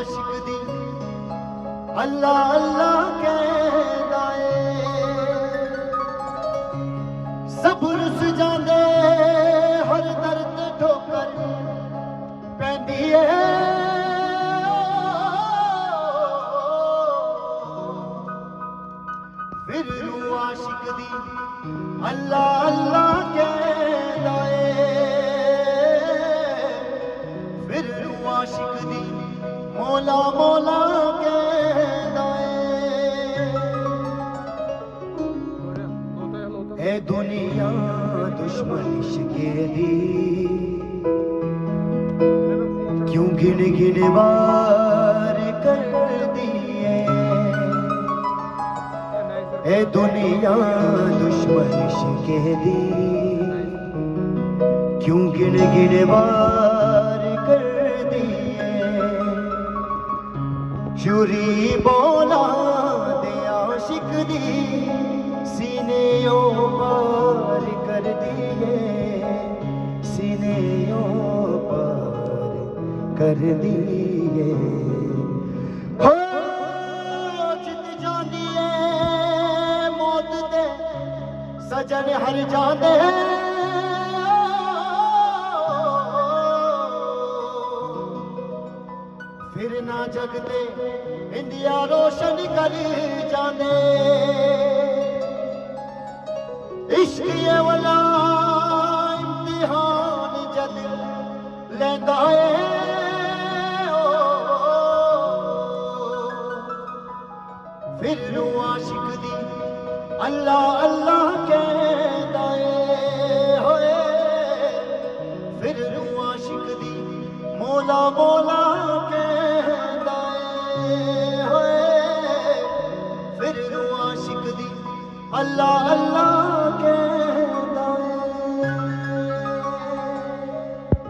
आशिक दी अल्लाह अल्लाह कहदा ए सब रुस जांदे हर दर्द ठोकर पैंदी है फिर रू आशिक दी अल्लाह अल्लाह कहदा ए फिर रू आशिक दी मौला मौला कहदा ए दुनिया दुश्मन इश्के दी क्यों गिन गिन वार कर दिए ए दुनिया दुश्मन इश्के दी क्यों गिन गिन वार कर दिए छुरी बोला दे आशिक दी सीने ओ पार कर दिए सीने ओ पार कर दिए हो जित जानी है मौत दे सजन हर जाने फिर ना जगते इंदिया रोशन कर जाने इश्क ये वाला इम्तिहान जद लैंदा है फिर रू आशिक दी अल्लाह अल्लाह कहदा ए होए फिर रू आशिक दी मौला मौला कहदा ए होए फिर रू आशिक दी अल्लाह अल्लाह कहदा